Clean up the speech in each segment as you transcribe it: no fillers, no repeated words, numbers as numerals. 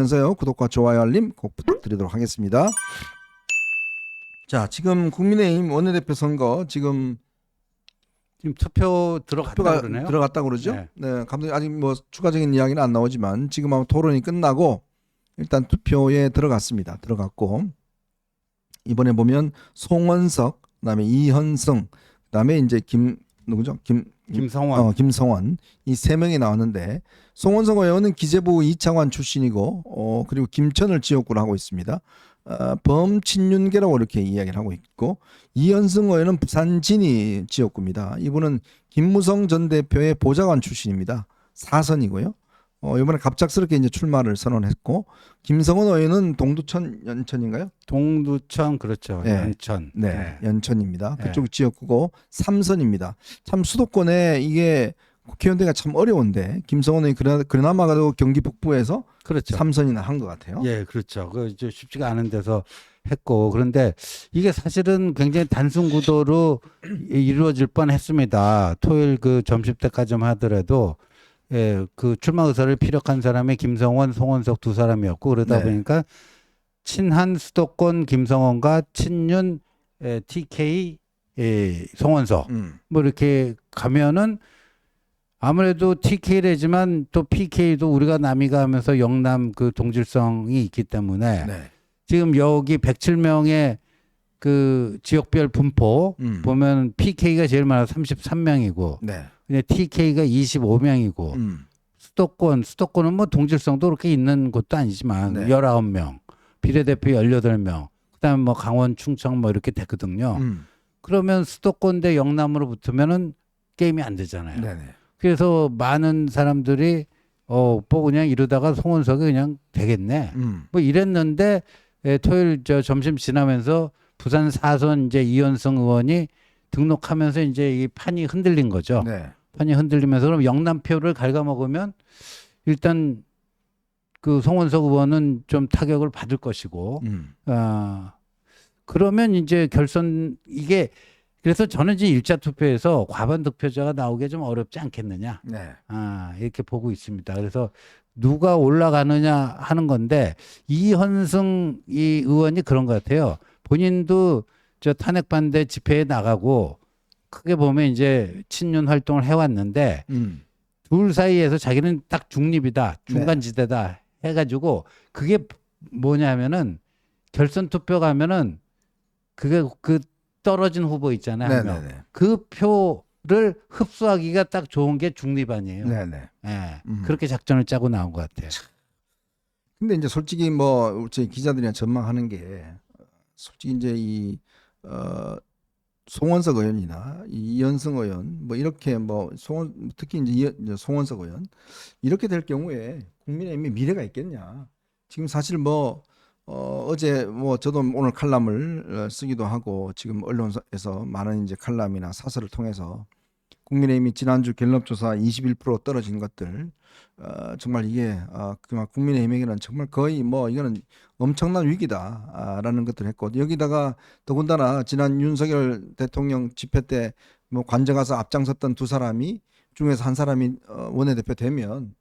면서요 구독과 좋아요 알림 꼭 부탁드리도록 하겠습니다. 자, 지금 국민의힘 원내대표 선거 지금 투표 들어갔다 투표가 그러네요. 들어갔다 그러죠. 네. 네, 감독님 아직 뭐 추가적인 이야기는 안 나오지만 지금 아마 토론이 끝나고 일단 투표에 들어갔습니다. 들어갔고 이번에 보면 송원석, 그다음에 이현승, 그다음에 이제 누구죠? 김성원. 김성원 이 세 명이 나왔는데 송원석 의원은 기재부 이차관 출신이고 그리고 김천을 지역구로 하고 있습니다. 범친윤계라고 이렇게 이야기를 하고 있고 이현승 의원은 부산 진이 지역구입니다. 이분은 김무성 전 대표의 보좌관 출신입니다. 사선이고요. 이번에 갑작스럽게 이제 출마를 선언했고 김성원 의원은 동두천 연천인가요? 동두천 그렇죠. 네. 연천. 네, 연천입니다. 네. 그쪽 지역구고 삼선입니다. 참 수도권에 이게 국회의원대가 참 어려운데 김성원 의원이 그나마도 경기 북부에서 그렇죠. 삼선이나 한 것 같아요. 예, 그렇죠. 그 이제 쉽지가 않은 데서 했고 그런데 이게 사실은 굉장히 단순 구도로 이루어질 뻔했습니다. 토요일 그 점심 때까지만 하더라도 예, 그 출마 의사를 피력한 사람이 김성원, 송원석 두 사람이었고 그러다 네. 보니까 친한 수도권 김성원과 친윤 TK 송원석 뭐 이렇게 가면은 아무래도 TK래지만 또 PK도 우리가 남이가 하면서 영남 그 동질성이 있기 때문에 네. 지금 여기 107명의 그 지역별 분포 보면 PK가 제일 많아 33명이고 네. 근데 TK가 25명이고 수도권은 뭐 동질성도 그렇게 있는 곳도 아니지만 네. 19명, 비례대표 18명, 그다음에 뭐 강원, 충청 뭐 이렇게 됐거든요. 그러면 수도권 대 영남으로 붙으면은 게임이 안 되잖아요. 네네. 그래서 많은 사람들이 뭐 그냥 이러다가 송원석이 그냥 되겠네. 뭐 이랬는데 토요일 저 점심 지나면서 부산 4선 이제 이현승 의원이 등록하면서 이제 이 판이 흔들린 거죠. 네. 판이 흔들리면서 그럼 영남표를 갉아먹으면 일단 그 송원석 의원은 좀 타격을 받을 것이고 그러면 이제 결선 이게 그래서 저는 이제 일자 투표에서 과반 득표자가 나오기 좀 어렵지 않겠느냐. 네. 이렇게 보고 있습니다. 그래서 누가 올라가느냐 하는 건데 이현승 이 의원이 그런 것 같아요. 본인도 저 탄핵 반대 집회에 나가고 크게 보면 이제 친윤 활동을 해왔는데 둘 사이에서 자기는 딱 중립이다, 중간지대다 해가지고 그게 뭐냐면은 결선 투표 가면은 그게 그 떨어진 후보 있잖아요. 한 명. 네네네. 그 표를 흡수하기가 딱 좋은 게 중립 아니에요. 네네. 예, 그렇게 작전을 짜고 나온 것 같아요. 근데 이제 솔직히 뭐 저희 기자들이나 전망하는 게 솔직히 이제 이 송원석 의원이나 이현승 의원 뭐 이렇게 뭐 특히 이제 송원석 의원 이렇게 될 경우에 국민의힘이 미래가 있겠냐. 지금 사실 뭐 어제 뭐 저도 오늘 칼럼을 쓰기도 하고 지금 언론에서 많은 이제 칼럼이나 사설을 통해서 국민의힘이 지난주 갤럽조사 21% 떨어진 것들 정말 이게 그만 국민의힘에게는 정말 거의 뭐 이거는 엄청난 위기다라는 것들을 했고 여기다가 더군다나 지난 윤석열 대통령 집회 때 뭐 관저 가서 앞장섰던 두 사람이 중에서 한 사람이 원내대표 되면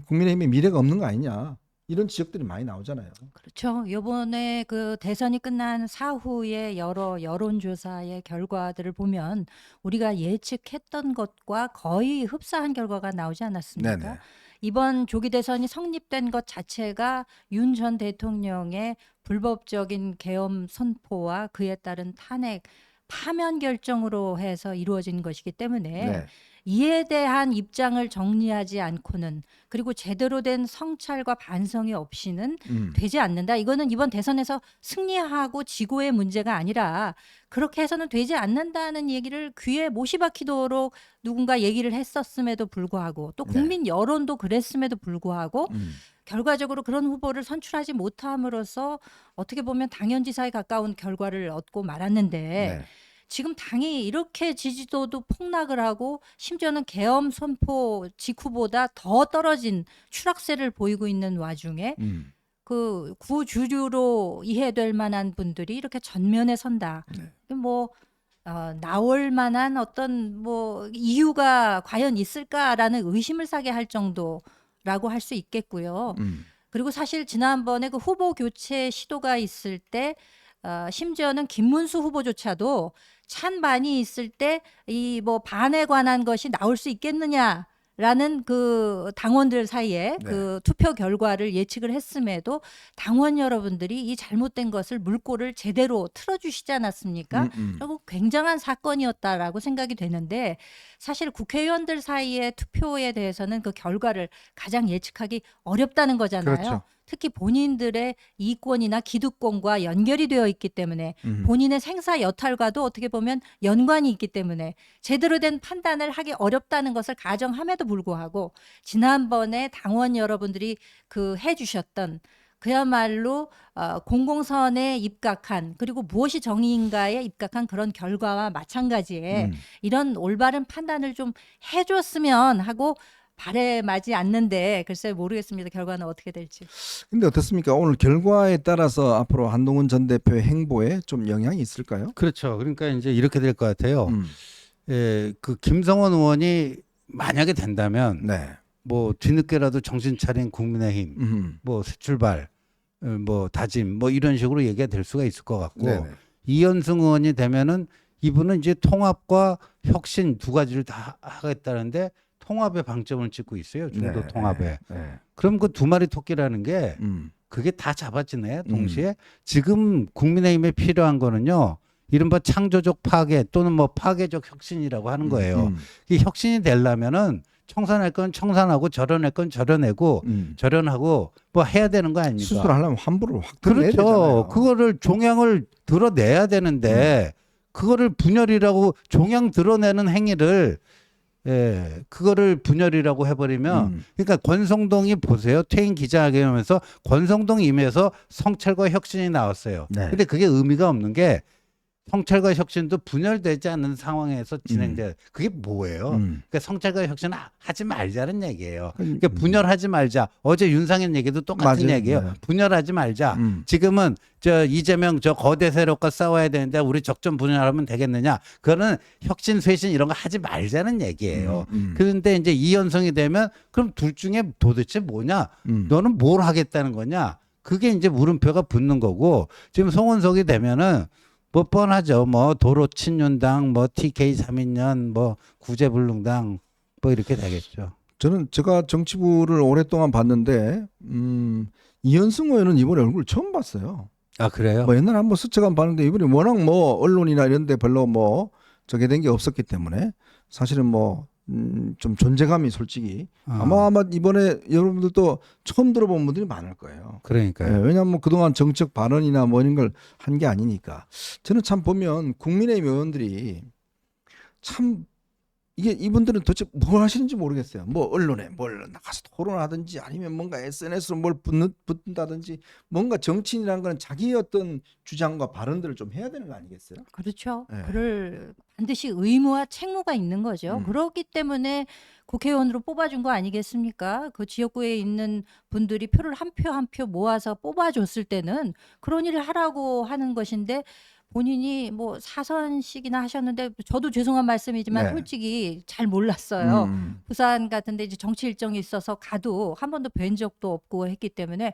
국민의힘의 미래가 없는 거 아니냐 이런 지적들이 많이 나오잖아요. 그렇죠. 요번에 그 대선이 끝난 사후에 여러 여론조사의 결과들을 보면 우리가 예측했던 것과 거의 흡사한 결과가 나오지 않았습니까? 네네. 이번 조기 대선이 성립된 것 자체가 윤 전 대통령의 불법적인 계엄 선포와 그에 따른 탄핵 파면 결정으로 해서 이루어진 것이기 때문에 네. 이에 대한 입장을 정리하지 않고는 그리고 제대로 된 성찰과 반성이 없이는 되지 않는다. 이거는 이번 대선에서 승리하고 지고의 문제가 아니라 그렇게 해서는 되지 않는다는 얘기를 귀에 못이 박히도록 누군가 얘기를 했었음에도 불구하고 또 국민 여론도 그랬음에도 불구하고 결과적으로 그런 후보를 선출하지 못함으로써 어떻게 보면 당연지사에 가까운 결과를 얻고 말았는데 네. 지금 당이 이렇게 지지도도 폭락을 하고 심지어는 계엄 선포 직후보다 더 떨어진 추락세를 보이고 있는 와중에 그 구주류로 이해될 만한 분들이 이렇게 전면에 선다. 뭐 나올 만한 어떤 뭐 이유가 과연 있을까라는 의심을 사게 할 정도라고 할 수 있겠고요. 그리고 사실 지난번에 그 후보 교체 시도가 있을 때 심지어는 김문수 후보조차도 찬반이 있을 때 이 뭐 반에 관한 것이 나올 수 있겠느냐라는 그 당원들 사이에 네. 그 투표 결과를 예측을 했음에도 당원 여러분들이 이 잘못된 것을 물꼬를 제대로 틀어주시지 않았습니까? 결국 굉장한 사건이었다라고 생각이 되는데 사실 국회의원들 사이의 투표에 대해서는 그 결과를 가장 예측하기 어렵다는 거잖아요. 그렇죠. 특히 본인들의 이권이나 기득권과 연결이 되어 있기 때문에 본인의 생사 여탈과도 어떻게 보면 연관이 있기 때문에 제대로 된 판단을 하기 어렵다는 것을 가정함에도 불구하고 지난번에 당원 여러분들이 그 해주셨던 그야말로 공공선에 입각한 그리고 무엇이 정의인가에 입각한 그런 결과와 마찬가지에 이런 올바른 판단을 좀 해줬으면 하고 바람하지 않는데 글쎄 모르겠습니다. 결과는 어떻게 될지. 근데 어떻습니까? 오늘 결과에 따라서 앞으로 한동훈 전 대표의 행보에 좀 영향이 있을까요? 그렇죠. 그러니까 이제 이렇게 될 것 같아요. 그 김성원 의원이 만약에 된다면 네. 뭐 뒤늦게라도 정신 차린 국민의힘, 뭐 새 출발, 뭐 다짐, 뭐 이런 식으로 얘기가 될 수가 있을 것 같고 네네. 이현승 의원이 되면은 이분은 이제 통합과 혁신 두 가지를 다 하겠다는데 통합에 방점을 찍고 있어요. 중도 네. 통합에. 네. 그럼 그 두 마리 토끼라는 게 그게 다 잡아지네. 동시에 지금 국민의힘에 필요한 거는요. 이른바 창조적 파괴 또는 뭐 파괴적 혁신이라고 하는 거예요. 이 혁신이 되려면은 청산할 건 청산하고 절연할 건 절연하고 절연하고 뭐 해야 되는 거 아닙니까? 수술하려면 환부를 확 드러내야 그렇죠. 되잖아요. 그거를 종양을 드러내야 되는데 그거를 분열이라고 종양 드러내는 행위를 그거를 분열이라고 해버리면 그러니까 권성동이 보세요. 퇴임 기자회견하면서 권성동이 임해서 성찰과 혁신이 나왔어요. 네. 근데 그게 의미가 없는 게 성찰과 혁신도 분열되지 않는 상황에서 진행돼요. 그게 뭐예요? 그러니까 성찰과 혁신 하지 말자는 얘기예요. 그러니까 분열하지 말자. 어제 윤상현 얘기도 똑같은 맞아요. 얘기예요. 네. 분열하지 말자. 지금은 저 이재명 저 거대 세력과 싸워야 되는데 우리 적정 분열하면 되겠느냐? 그거는 혁신, 쇄신 이런 거 하지 말자는 얘기예요. 그런데 이제 이현성이 되면 그럼 둘 중에 도대체 뭐냐? 너는 뭘 하겠다는 거냐? 그게 이제 물음표가 붙는 거고 지금 송원석이 되면은 뭐 뻔하죠. 뭐 도로 친윤당, 뭐 TK 3인연, 뭐 구제불능당 뭐 이렇게 되겠죠. 저는 제가 정치부를 오랫동안 봤는데 이현승 의원은 이번에 얼굴 처음 봤어요. 아 그래요? 뭐 옛날에 한번 스쳐간 봤는데 이번에 워낙 뭐 언론이나 이런 데 별로 뭐 저게 된 게 없었기 때문에 사실은 뭐 좀 존재감이 솔직히 아마 이번에 여러분들도 처음 들어본 분들이 많을 거예요. 그러니까요. 왜냐하면 뭐 그동안 정책 발언이나 뭐 이런 걸 한 게 아니니까. 저는 참 보면 국민의힘 의원들이 참 이게 이분들은 도대체 뭘 하시는지 모르겠어요. 뭐 언론에 뭘 나가서 토론하든지 아니면 뭔가 SNS로 뭘 붙는다든지 뭔가 정치인이라는 건 자기 어떤 주장과 발언들을 좀 해야 되는 거 아니겠어요? 그렇죠. 네. 그럴 반드시 의무와 책무가 있는 거죠. 그렇기 때문에 국회의원으로 뽑아준 거 아니겠습니까? 그 지역구에 있는 분들이 표를 한 표 한 표 모아서 뽑아줬을 때는 그런 일을 하라고 하는 것인데 본인이 뭐 사선씩이나 하셨는데 저도 죄송한 말씀이지만 네. 솔직히 잘 몰랐어요. 부산 같은데 이제 정치 일정이 있어서 가도 한 번도 뵌 적도 없고 했기 때문에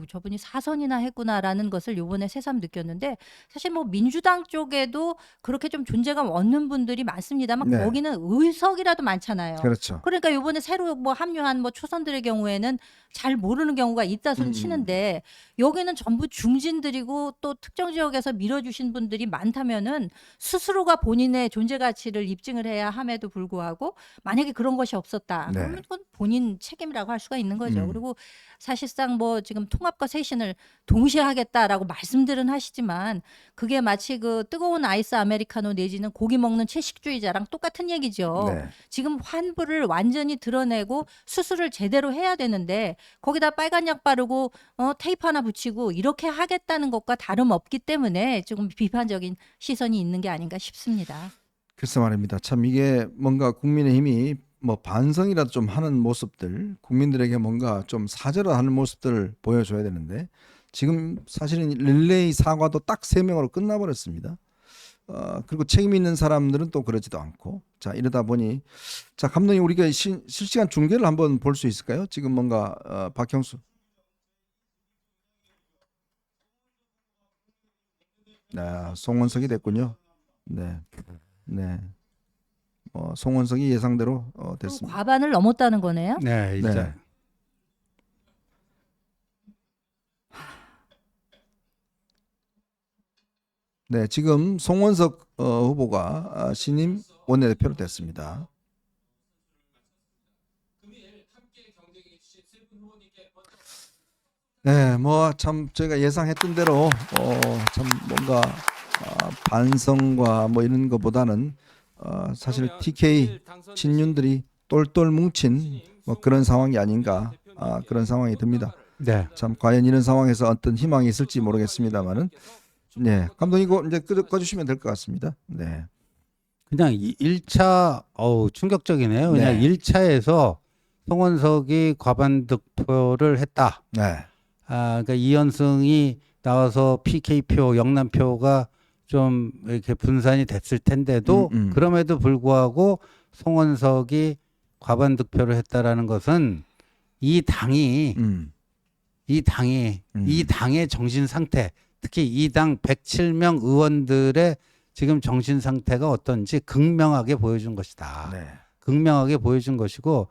저분이 사선이나 했구나라는 것을 요번에 새삼 느꼈는데 사실 뭐 민주당 쪽에도 그렇게 좀 존재감 없는 분들이 많습니다만 네. 거기는 의석이라도 많잖아요. 그렇죠. 그러니까 요번에 새로 뭐 합류한 뭐 초선들의 경우에는 잘 모르는 경우가 있다 손 치는데 여기는 전부 중진들이고 또 특정 지역에서 밀어주신 분들이 많다면은 스스로가 본인의 존재 가치를 입증을 해야 함에도 불구하고 만약에 그런 것이 없었다 네. 그러면 그건 본인 책임이라고 할 수가 있는 거죠. 그리고 사실상 뭐 지금 통합과 쇄신을 동시에 하겠다라고 말씀들은 하시지만 그게 마치 그 뜨거운 아이스 아메리카노 내지는 고기 먹는 채식주의자랑 똑같은 얘기죠. 네. 지금 환부를 완전히 드러내고 수술을 제대로 해야 되는데 거기다 빨간 약 바르고 테이프 하나 붙이고 이렇게 하겠다는 것과 다름없기 때문에 조금 비판적인 시선이 있는 게 아닌가 싶습니다. 글쎄 말입니다. 참 이게 뭔가 국민의힘이 뭐 반성이라도 좀 하는 모습들, 국민들에게 뭔가 좀 사죄를 하는 모습들을 보여줘야 되는데 지금 사실은 릴레이 사과도 딱 3명으로 끝나버렸습니다. 그리고 책임 있는 사람들은 또 그러지도 않고 자 이러다 보니 자 감독님 우리가 실시간 중계를 한번 볼 수 있을까요? 지금 뭔가 박형수 아, 송원석이 됐군요. 네, 네. 송원석이 예상대로 그럼 됐습니다. 과반을 넘었다는 거네요. 네, 이제 네. 네, 지금 송원석 후보가 신임 원내대표로 됐습니다. 네, 뭐 참 저희가 예상했던 대로 참 뭔가 반성과 뭐 이런 것보다는 사실 TK 친윤들이 똘똘 뭉친 뭐 그런 상황이 아닌가 그런 상황이 듭니다. 네. 참 과연 이런 상황에서 어떤 희망이 있을지 모르겠습니다만은 네, 감독님 이거 이제 꺼주시면 될 것 같습니다. 네, 그냥 1차 충격적이네요. 그냥 네. 1차에서 송원석이 과반 득표를 했다. 네, 그러니까 이현승이 나와서 PK표, 영남표가 좀 이렇게 분산이 됐을 텐데도 그럼에도 불구하고 송원석이 과반 득표를 했다라는 것은 이 당이 이 당의 정신 상태, 특히 이 당 107명 의원들의 지금 정신 상태가 어떤지 극명하게 보여준 것이다. 네, 극명하게 보여준 것이고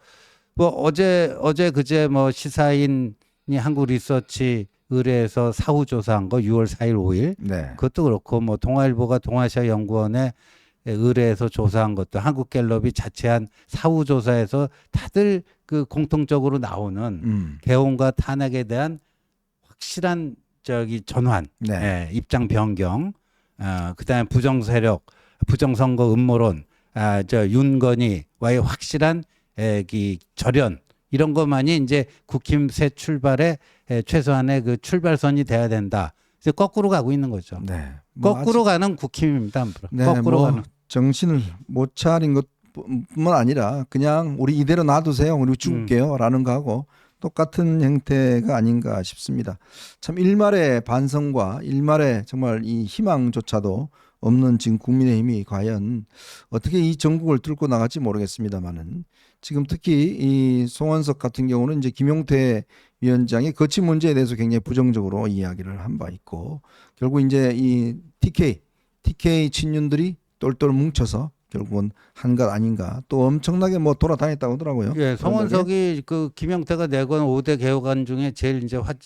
뭐 어제 그제 뭐 시사인이 한국 리서치 의뢰해서 사후 조사한 거 6월 4일 5일 네, 그것도 그렇고 뭐 동아일보가 동아시아 연구원에 의뢰해서 조사한 것도 한국갤럽이 자체한 사후 조사에서 다들 그 공통적으로 나오는 개헌과 탄핵에 대한 확실한 전환, 네, 입장 변경, 그다음에 부정세력, 부정선거 음모론, 윤건희와의 확실한 이 절연 이런 것만이 이제 국힘 새 출발에 최소한의 그 출발선이 돼야 된다. 이제 거꾸로 가고 있는 거죠. 네. 뭐 거꾸로 가는 국힘입니다. 앞으로. 네, 거꾸로 뭐 가는. 정신을 못 차린 것뿐만 아니라 그냥 우리 이대로 놔두세요. 우리 죽을게요라는 거하고 똑같은 형태가 아닌가 싶습니다. 참 일말의 반성과 일말의 정말 이 희망조차도 없는 지금 국민의힘이 과연 어떻게 이 전국을 뚫고 나갈지 모르겠습니다만은 지금 특히 이 송원석 같은 경우는 이제 김용태 위원장의 거취 문제에 대해서 굉장히 부정적으로 이야기를 한 바 있고 결국 이제 이 TK 친윤들이 똘똘 뭉쳐서 결국은 한 것 아닌가 또 엄청나게 뭐 돌아다녔다고 하더라고요. 예, 송원석이 그 김영태가 내건 5대 개혁안 중에 제일 이제 핫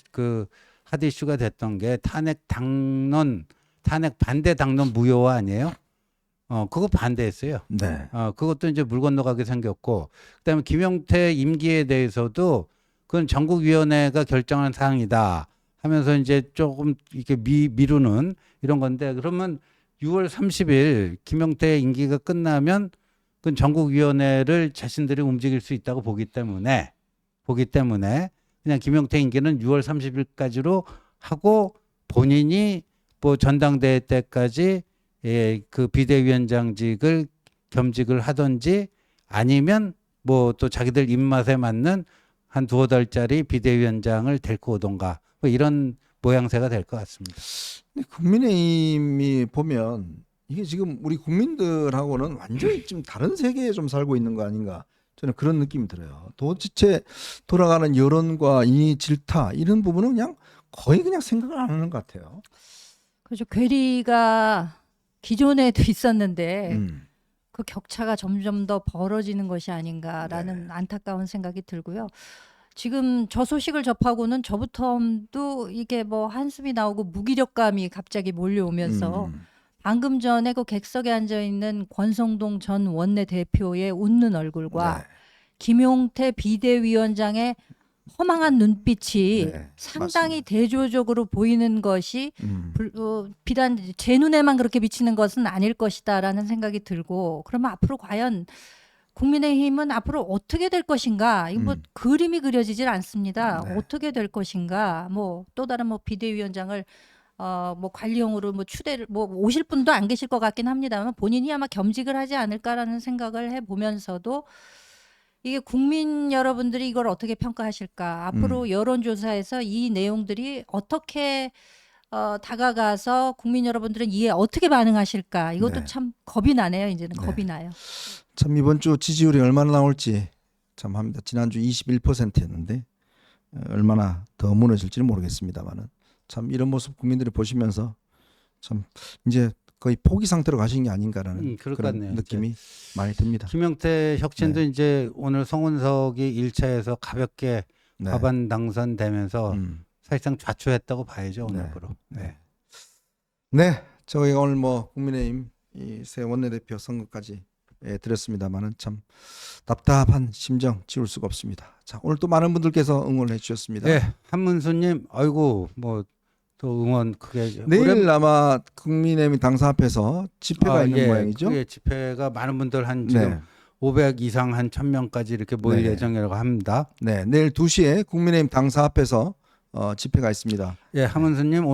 이슈가 됐던 게 탄핵 반대 당론 무효화 아니에요? 그거 반대했어요. 네. 그것도 이제 물 건너가게 생겼고, 그다음에 김영태 임기에 대해서도 그건 전국위원회가 결정한 사항이다 하면서 이제 조금 이렇게 미루는 이런 건데, 그러면 6월 30일 김영태 임기가 끝나면 그건 전국위원회를 자신들이 움직일 수 있다고 보기 때문에 그냥 김영태 임기는 6월 30일까지로 하고 본인이 뭐 전당대회 때까지 그 비대위원장직을 겸직을 하든지 아니면 뭐 또 자기들 입맛에 맞는 한 두어 달짜리 비대위원장을 데리고 오던가 뭐 이런 모양새가 될 것 같습니다. 근데 국민의힘이 보면 이게 지금 우리 국민들하고는 완전히 좀 다른 세계에 좀 살고 있는 거 아닌가 저는 그런 느낌이 들어요. 도대체 돌아가는 여론과 이 질타 이런 부분은 그냥 거의 그냥 생각을 안 하는 것 같아요. 그렇죠. 괴리가 기존에도 있었는데 그 격차가 점점 더 벌어지는 것이 아닌가라는 안타까운 생각이 들고요. 지금 저 소식을 접하고는 저부터도 이게 뭐 한숨이 나오고 무기력감이 갑자기 몰려오면서 방금 전에 그 객석에 앉아 있는 권성동 전 원내대표의 웃는 얼굴과 네. 김용태 비대위원장의 허망한 눈빛이 네, 상당히 맞습니다. 대조적으로 보이는 것이 비단 제 눈에만 그렇게 비치는 것은 아닐 것이다라는 생각이 들고 그러면 앞으로 과연 국민의힘은 앞으로 어떻게 될 것인가? 이거 뭐 그림이 그려지질 않습니다. 네. 어떻게 될 것인가? 뭐 또 다른 뭐 비대위원장을 뭐 관리용으로 뭐 추대를 뭐 오실 분도 안 계실 것 같긴 합니다만 본인이 아마 겸직을 하지 않을까라는 생각을 해 보면서도 이게 국민 여러분들이 이걸 어떻게 평가하실까? 앞으로 여론조사에서 이 내용들이 어떻게 다가가서 국민 여러분들은 이에 어떻게 반응하실까? 이것도 네. 참 겁이 나네요. 이제는 네. 겁이 나요. 참 이번 주 지지율이 얼마나 나올지 참 합니다. 지난주 21%였는데 얼마나 더 무너질지는 모르겠습니다만은 참 이런 모습 국민들이 보시면서 참 이제 거의 포기 상태로 가신 게 아닌가라는 그럴 것 그런 같네요. 느낌이 많이 듭니다. 김영태 혁신도 이제 오늘 송은석이 1차에서 가볍게 네. 과반 당선되면서 사실상 좌초했다고 봐야죠 네. 오늘부로. 네. 네, 저희가 오늘 뭐 국민의힘 이 새 원내대표 선거까지 드렸습니다만은 참 답답한 심정 지울 수가 없습니다. 자, 오늘 또 많은 분들께서 응원해 주셨습니다. 네, 한문수님, 아이고 뭐 또 응원 크게. 내일 아마 국민의힘 당사 앞에서 집회가 있는 예, 모양이죠. 그게 집회가 많은 분들 한 지금 네, 500 이상 한 1000명까지 이렇게 모일 네. 예정이라고 합니다. 네, 내일 2시에 국민의힘 당사 앞에서 집회가 있습니다. 예, 한문수님